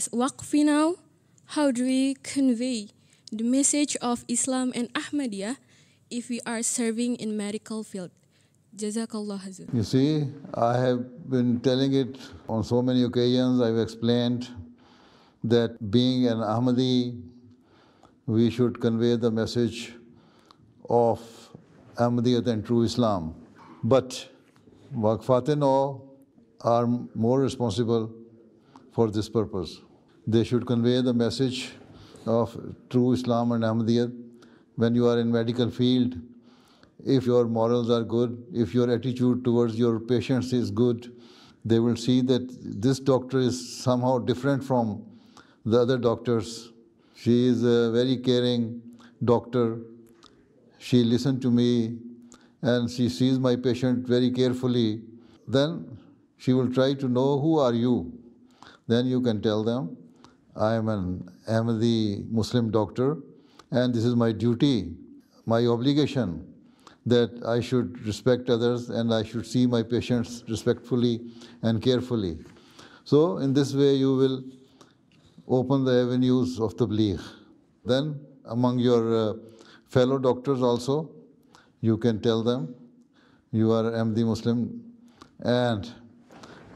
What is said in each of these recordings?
As Waqfe Nau, how do we convey the message of Islam and Ahmadiyya if we are serving in medical field? Jazakallah Hazrat. You see, I have been telling it on so many occasions. I've explained that being an Ahmadi, we should convey the message of Ahmadiyyat and true Islam. But Waqifaat-e-Nau are more responsible for this purpose. They should convey the message of true Islam and Ahmadiyyat. When you are in medical field, if your morals are good, if your attitude towards your patients is good, they will see that this doctor is somehow different from the other doctors. She is a very caring doctor. She listened to me and she sees my patient very carefully. Then she will try to know, who are you? Then you can tell them, I am an Ahmadiyya Muslim doctor and this is my duty, my obligation, that I should respect others and I should see my patients respectfully and carefully. So in this way you will open the avenues of tabligh. Then among your fellow doctors also, you can tell them, you are Ahmadiyya Muslim, and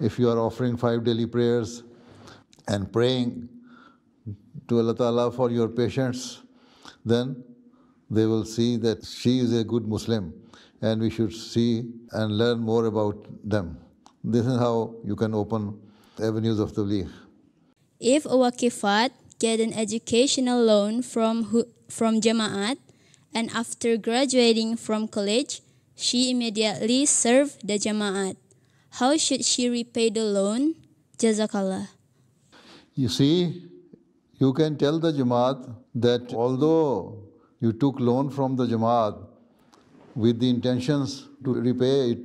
if you are offering 5 daily prayers and praying to Allah Ta'ala for your patients, then they will see that she is a good Muslim and we should see and learn more about them. This is how you can open avenues of tabligh. If a Waqifat get an educational loan from Jama'at and after graduating from college, she immediately serve the Jama'at, how should she repay the loan? Jazakallah. You see, you can tell the Jamaat that although you took loan from the Jamaat with the intentions to repay it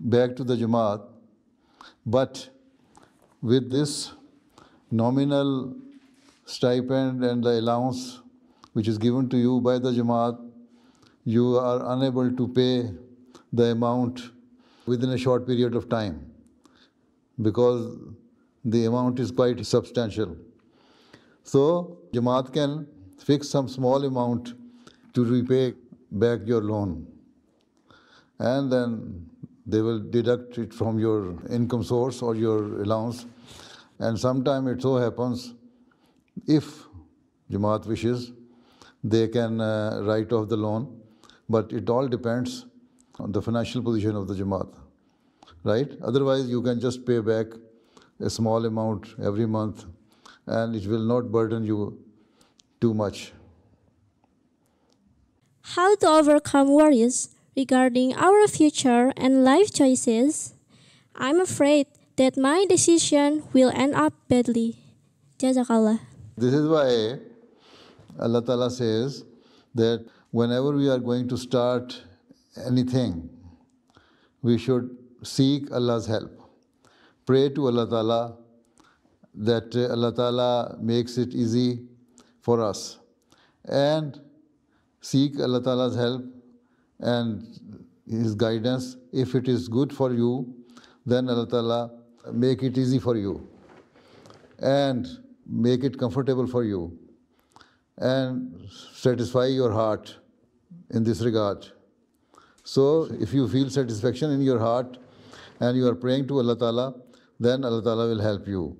back to the Jamaat, but with this nominal stipend and the allowance which is given to you by the Jamaat, you are unable to pay the amount within a short period of time because the amount is quite substantial. So Jamaat can fix some small amount to repay back your loan, and then they will deduct it from your income source or your allowance. And sometime it so happens, if Jamaat wishes, they can write off the loan, but it all depends on the financial position of the Jamaat, right? Otherwise you can just pay back a small amount every month and it will not burden you too much. How to overcome worries regarding our future and life choices? I'm afraid that my decision will end up badly. Jazakallah. This is why Allah Ta'ala says that whenever we are going to start anything, we should seek Allah's help. Pray to Allah Ta'ala that Allah Ta'ala makes it easy for us, and seek Allah Ta'ala's help and His guidance. If it is good for you, then Allah Ta'ala make it easy for you and make it comfortable for you and satisfy your heart in this regard. So if you feel satisfaction in your heart and you are praying to Allah Ta'ala, then Allah Ta'ala will help you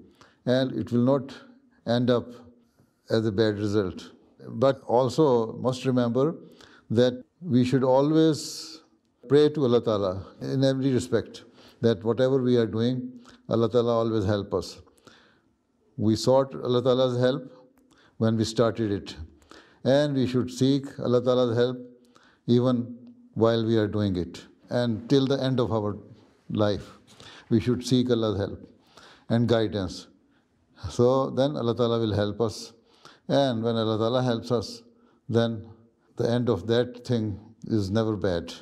and it will not end up as a bad result. But also must remember that we should always pray to Allah Ta'ala in every respect, that whatever we are doing, Allah Ta'ala always help us. We sought Allah Ta'ala's help when we started it, and we should seek Allah Ta'ala's help even while we are doing it. And till the end of our life, we should seek Allah's help and guidance. So then Allah Ta'ala will help us. And when Allah Ta'ala helps us, then the end of that thing is never bad.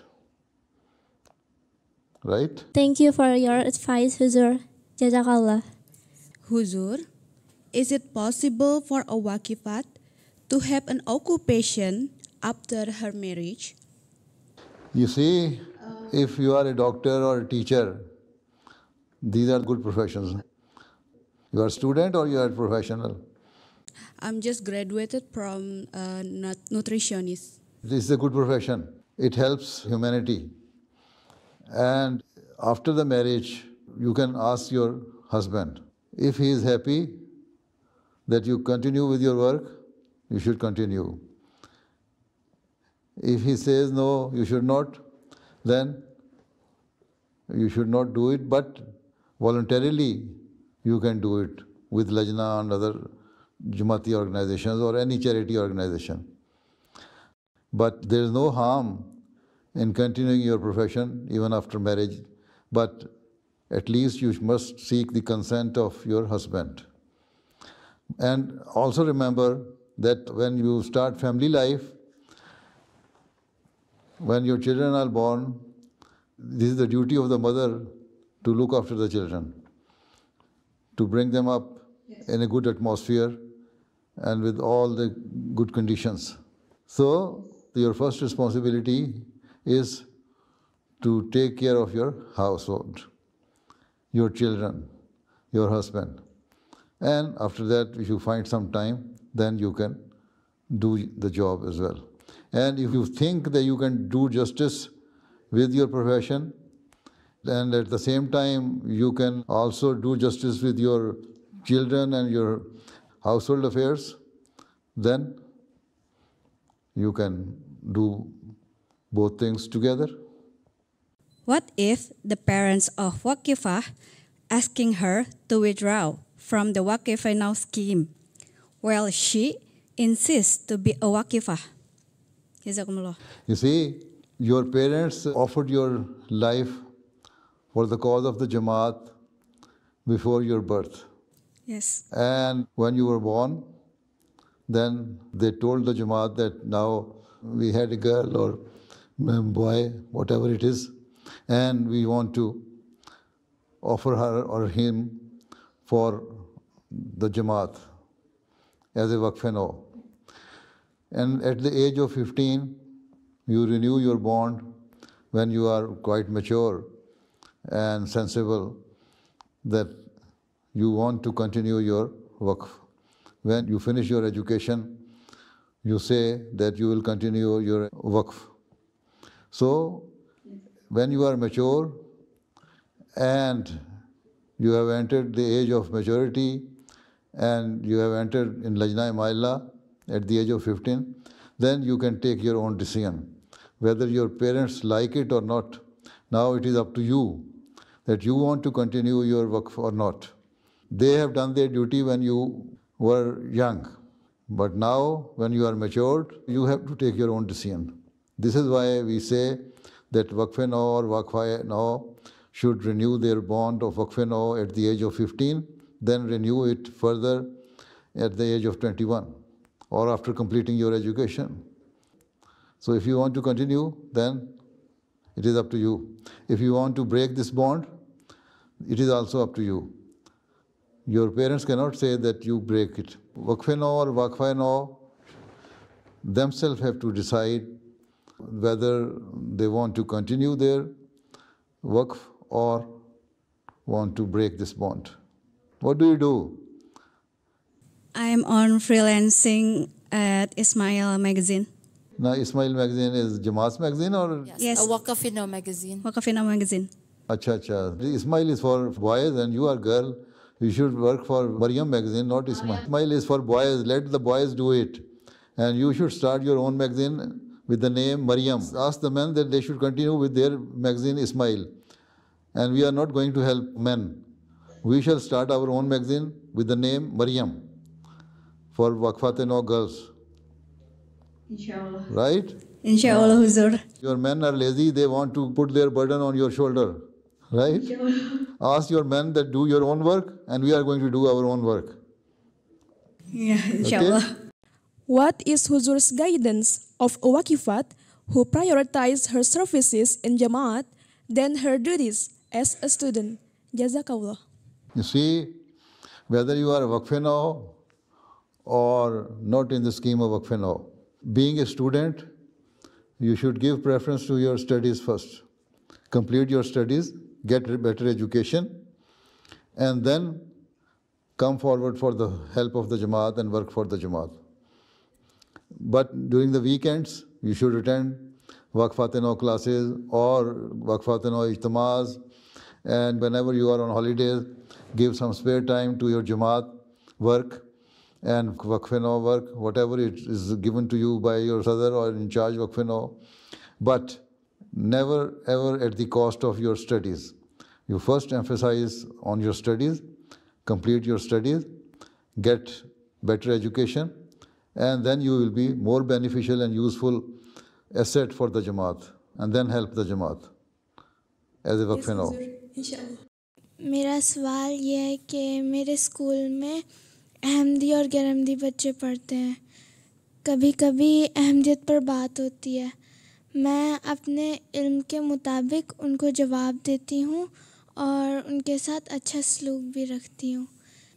Right? Thank you for your advice, Huzoor. Jazakallah. Huzoor, is it possible for a Waqifat to have an occupation after her marriage? You see, if you are a doctor or a teacher, these are good professions. You are a student or you are a professional? I'm just graduated from nutritionist. This is a good profession. It helps humanity. And after the marriage, you can ask your husband. If he is happy that you continue with your work, you should continue. If he says no, you should not, then you should not do it, but voluntarily you can do it with Lajna and other Jama'ati organizations or any charity organization. But there is no harm in continuing your profession even after marriage, but at least you must seek the consent of your husband. And also remember that when you start family life, when your children are born, this is the duty of the mother to look after the children, to bring them up in a good atmosphere and with all the good conditions. So, your first responsibility is to take care of your household, your children, your husband. And after that, if you find some time, then you can do the job as well. And if you think that you can do justice with your profession, and at the same time you can also do justice with your children and your household affairs, then you can do both things together. What if the parents of Waqifah asking her to withdraw from the Waqfe-Nau scheme while she insists to be a Waqifah? Jazakumullah. You see, your parents offered your life for the cause of the Jamaat before your birth. Yes. And when you were born, then they told the Jamaat that now we had a girl or boy, whatever it is, and we want to offer her or him for the Jamaat as a Waqfe Nau. And at the age of 15, you renew your bond when you are quite mature and sensible that you want to continue your Waqf. When you finish your education, you say that you will continue your Waqf. So, when you are mature and you have entered the age of maturity and you have entered in Lajna Maila at the age of 15, then you can take your own decision. Whether your parents like it or not, now it is up to you that you want to continue your Waqf or not. They have done their duty when you were young, but now when you are matured, you have to take your own decision. This is why we say that Waqfe Nau or Waqfa-e-Nau should renew their bond of Waqfe Nau at the age of 15, then renew it further at the age of 21 or after completing your education. So if you want to continue, then it is up to you. If you want to break this bond, it is also up to you. Your parents cannot say that you break it. Waqfe Nau or Waqfa-e-Nau themselves have to decide whether they want to continue their Waqf or want to break this bond. What do you do? I am on freelancing at Ismail magazine. Now, Ismail magazine is Jamaat's magazine or? Yes. A Waqfe-Nau magazine. Waqfe-Nau magazine. Acha, acha. Ismail is for boys and you are girl. You should work for Maryam magazine, not Ismail. Ismail is for boys. Let the boys do it. And you should start your own magazine with the name Maryam. Ask the men that they should continue with their magazine Ismail. And we are not going to help men. We shall start our own magazine with the name Maryam for Waqifaat-e-Nau girls. Inshallah. Right? Inshallah, Huzoor. Your men are lazy, they want to put their burden on your shoulder. Right? Ask your men that do your own work and we are going to do our own work. Yeah, inshallah. Okay? What is Huzoor's guidance of a Waqifat who prioritizes her services in Jama'at than her duties as a student? Jazakallah. You see, whether you are a Waqfe Nau or not in the scheme of Waqfe Nau, being a student, you should give preference to your studies first. Complete your studies, get a better education, and then come forward for the help of the Jamaat and work for the Jamaat. But during the weekends, you should attend Waqifaat-e-Nau classes or Waqifaat-e-Nau ijtimas, and whenever you are on holidays, give some spare time to your Jamaat work and Waqfe Nau work, whatever it is given to you by your Sadr or in charge of Waqfe Nau, but never ever at the cost of your studies. You first emphasize on your studies, complete your studies, get better education, and then you will be more beneficial and useful asset for the Jamaat, and then help the Jamaat as a Waqfe Nau. मेरा सवाल ये है कि मेरे school में अहमदी और गैर अहमदी बच्चे पढ़ते हैं। कभी कभी अहमदियत पर बात होती है। मैं अपने इल्म के मुताबिक उनको जवाब देती हूँ और उनके साथ अच्छा सलूक भी रखती हूँ।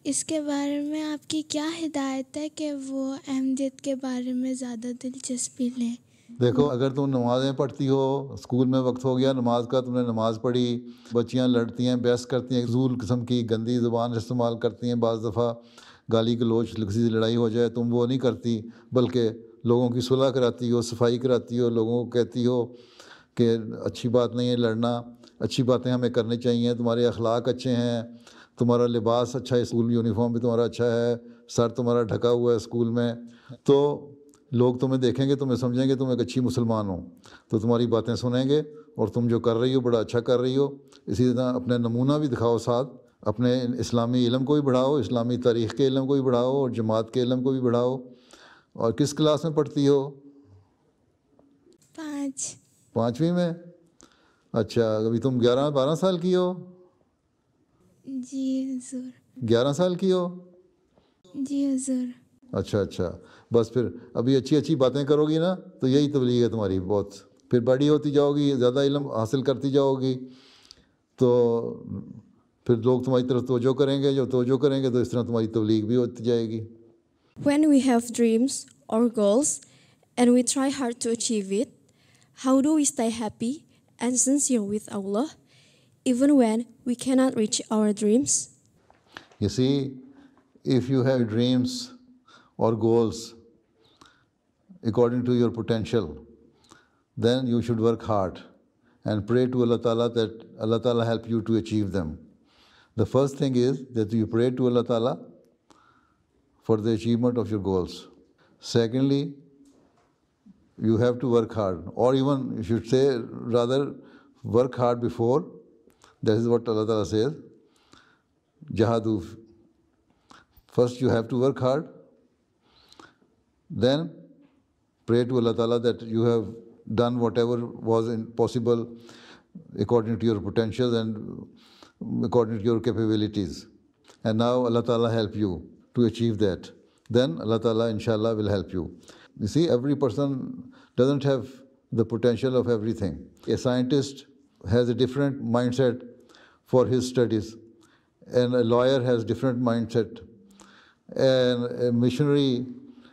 इसके बारे में आपकी क्या हिदायत है कि वो अहमदियत के बारे में ज़्यादा दिलचस्पी लें? देखो, अगर तुम नमाज़ें पढ़ती हो, स्कूल में वक्त हो गया नमाज का, तुमने नमाज़ पढ़ी, बच्चियां लड़ती हैं, बहस करती हैं, ज़ूल किस्म की गंदी ज़ुबान इस्तेमाल करती हैं, बाज़ दफ़ा गाली गलोच किसी से लड़ाई हो जाए, तुम वो नहीं करती, बल्कि लोगों की सुलह कराती हो, सफाई कराती हो, लोगों को कहती हो कि अच्छी बात नहीं है लड़ना, अच्छी बातें हमें करनी चाहिए, तुम्हारे अखलाक अच्छे हैं, तुम्हारा लिबास अच्छा है, स्कूल यूनिफॉर्म भी तुम्हारा अच्छा है, सर तुम्हारा ढका हुआ है स्कूल में, तो लोग तुम्हें देखेंगे, तुम्हें समझेंगे तुम एक अच्छी मुसलमान हो, तो तुम्हारी बातें सुनेंगे और तुम जो कर रही हो बड़ा अच्छा कर रही हो। इसी तरह अपने नमूना भी दिखाओ, साथ अपने इस्लामी इल्म को भी बढ़ाओ, इस्लामी तारीख़ के इल्म को भी बढ़ाओ और जमात के इल्म को भी बढ़ाओ। और किस क्लास में पढ़ती हो? 5वीं में। अच्छा, अभी तुम 11-12 साल की हो? जी हुजूर। 11 साल की हो? जी हुजूर। अच्छा अच्छा, बस फिर अभी अच्छी अच्छी बातें करोगी ना, तो यही तबलीग है तुम्हारी बहुत। फिर बड़ी होती जाओगी, ज़्यादा इल्म हासिल करती जाओगी, तो फिर लोग तुम्हारी तरफ तवज्जो करेंगे, जो तवज्जो करेंगे तो इस तरह तुम्हारी तबलीग भी होती जाएगी। When we have dreams or goals and we try hard to achieve it, how do we stay happy and sincere with Allah even when we cannot reach our dreams? You see, if you have dreams or goals according to your potential, then you should work hard and pray to Allah Ta'ala that Allah Ta'ala help you to achieve them. The first thing is that you pray to Allah Ta'ala for the achievement of your goals. Secondly, you have to work hard, or even you should say rather work hard before. That is what Allah Ta'ala says. Jahadu. First you have to work hard, then pray to Allah Ta'ala that you have done whatever was possible according to your potential and according to your capabilities. And now Allah Ta'ala help you to achieve that. Then Allah Ta'ala inshallah will help you. You see, every person doesn't have the potential of everything. A scientist has a different mindset for his studies, and a lawyer has different mindset, and a missionary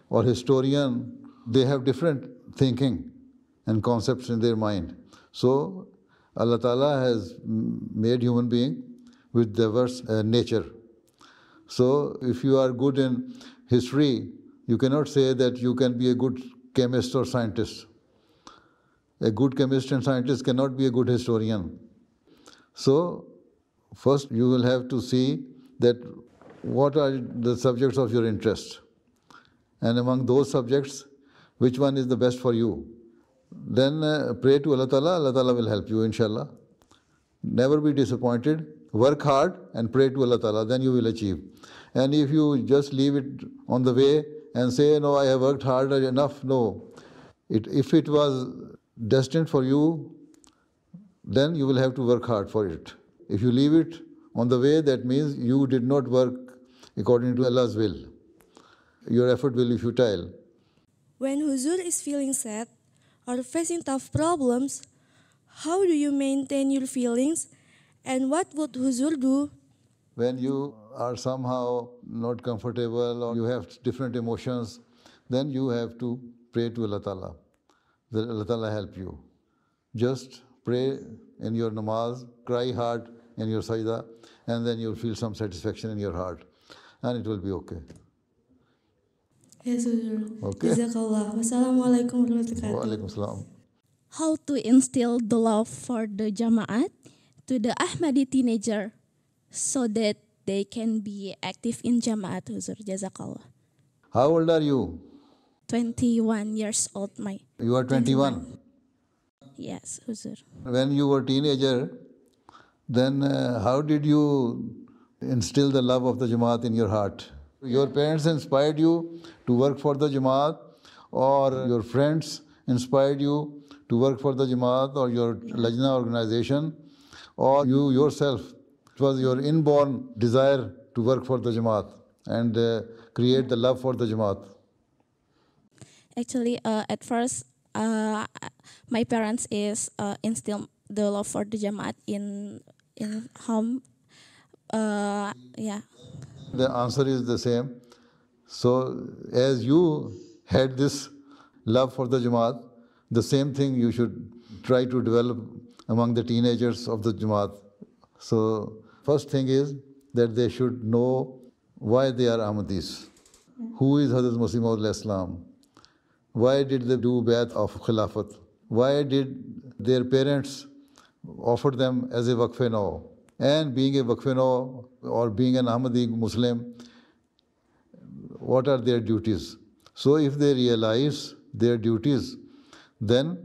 or historian, they have different thinking and concepts in their mind. So Allah Ta'ala has made human being with diverse nature. So if you are good in history, you cannot say that you can be a good chemist or scientist. A good chemist and scientist cannot be a good historian. So first you will have to see that what are the subjects of your interest, and among those subjects, which one is the best for you. Then pray to Allah Ta'ala, Allah Ta'ala will help you inshallah. Never be disappointed, work hard and pray to Allah Ta'ala, then you will achieve. And if you just leave it on the way and say, no, I have worked hard enough, no. If it was destined for you, then you will have to work hard for it. If you leave it on the way, that means you did not work according to Allah's will. Your effort will be futile. When Huzoor is feeling sad or facing tough problems, how do you maintain your feelings, and what would Huzoor do? When you are somehow not comfortable or you have different emotions, then you have to pray to Allah Ta'ala. That Allah Ta'ala help you. Just pray in your namaz, cry hard in your sajda, and then you'll feel some satisfaction in your heart. and it will be okay. Yes, Huzoor. Okay. Jazakallah. Wassalamualaikum warahmatullahi Wa wabarakatuh. alaikum salam. How to instill the love for the Jama'at to the Ahmadi teenager so that they can be active in Jama'at, Huzoor. Jazakallah. How old are you? 21 years old, my. You are 21. Yes, Huzoor. When you were a teenager, then how did you instill the love of the Jamaat in your heart? Your parents inspired you to work for the Jamaat, or your friends inspired you to work for the Jamaat or your Lajna organization, or you yourself, it was your inborn desire to work for the Jamaat and create the love for the Jamaat? Actually, at first, my parents is instill the love for the Jama'at in home. Yeah. The answer is the same. So, as you had this love for the Jamaat, the same thing you should try to develop among the teenagers of the Jamaat. So, first thing is that they should know why they are Ahmadis. Who is Hazrat Masih Islam? Why did they do Bayat of Khilafat? Why did their parents offer them as a Waqfe Nau? And being a Waqfe Nau or being an Ahmadiyya Muslim, what are their duties? So if they realize their duties, then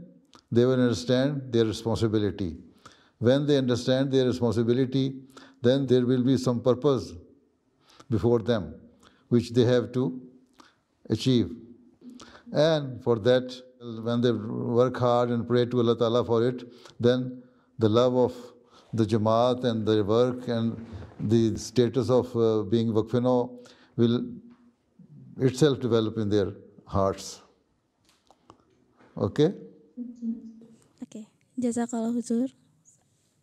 they will understand their responsibility. When they understand their responsibility, then there will be some purpose before them, which they have to achieve. And for that, when they work hard and pray to Allah Ta'ala for it, then the love of the Jamaat and their work and the status of being Waqfe Nau will itself develop in their hearts. Okay? Okay. Jazakallah, Huzoor.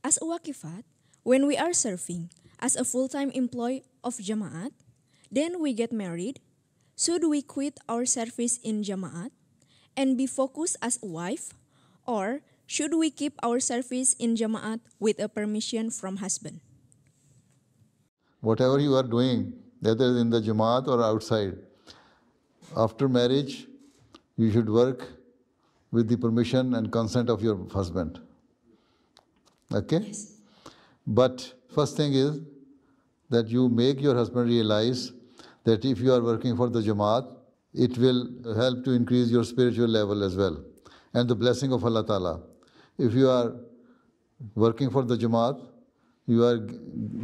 As a Waqifat, when we are serving as a full-time employee of Jama'at, then we get married, should we quit our service in Jama'at and be focused as a wife, or should we keep our service in Jama'at with a permission from husband? Whatever you are doing, whether in the Jamaat or outside, after marriage, you should work with the permission and consent of your husband. Okay? Yes. But first thing is that you make your husband realize that if you are working for the Jamaat, it will help to increase your spiritual level as well, and the blessing of Allah Ta'ala. If you are working for the Jamaat, you are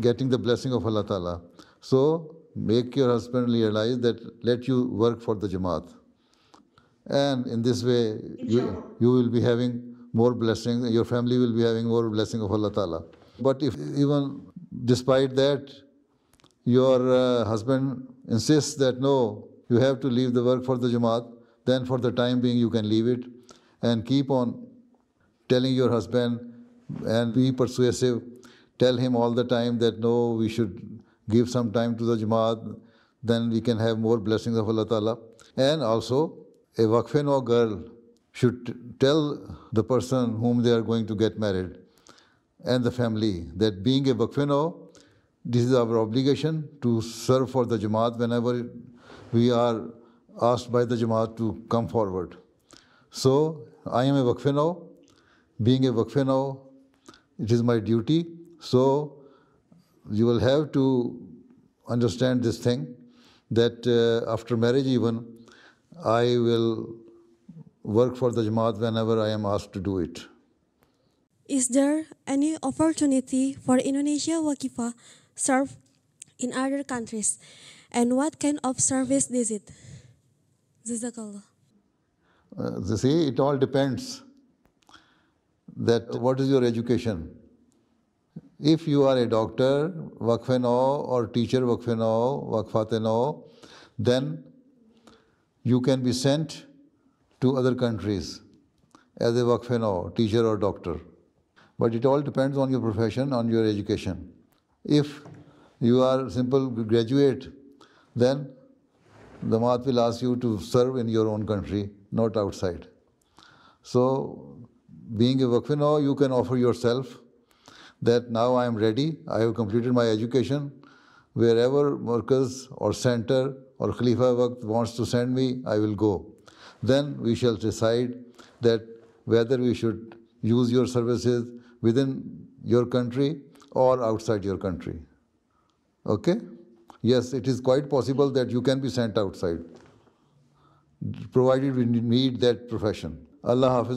getting the blessing of Allah Ta'ala. So make your husband realize that let you work for the Jamaat. And in this way, you will be having more blessings, your family will be having more blessing of Allah Ta'ala. But if even despite that, your husband insists that no, you have to leave the work for the Jamaat, then for the time being you can leave it and keep on telling your husband and be persuasive. Tell him all the time that no, we should give some time to the Jamaat, then we can have more blessings of Allah Ta'ala. And also, a Waqfe Nau girl should tell the person whom they are going to get married and the family that being a Waqfe Nau, this is our obligation to serve for the Jamaat whenever we are asked by the Jamaat to come forward. So, I am a Waqfe Nau. Being a Waqfe Nau, it is my duty. So, you will have to understand this thing that after marriage even, I will work for the Jamaat whenever I am asked to do it. Is there any opportunity for Indonesia Waqifah serve in other countries? And what kind of service is it? Jazakallah. See, it all depends that what is your education. If you are a doctor, Waqfe Nau, or teacher, Waqfe Nau, Waqifaat-e-Nau, then you can be sent to other countries as a Waqfe Nau, teacher or doctor. But it all depends on your profession, on your education. If you are a simple graduate, then the Jamaat will ask you to serve in your own country, not outside. So, being a Waqfe Nau, you can offer yourself that now I am ready, I have completed my education, wherever Markaz or center or Khalifa Waqt wants to send me, I will go. Then we shall decide that whether we should use your services within your country or outside your country. Okay? Yes, it is quite possible that you can be sent outside, provided we need that profession. Allah Hafiz.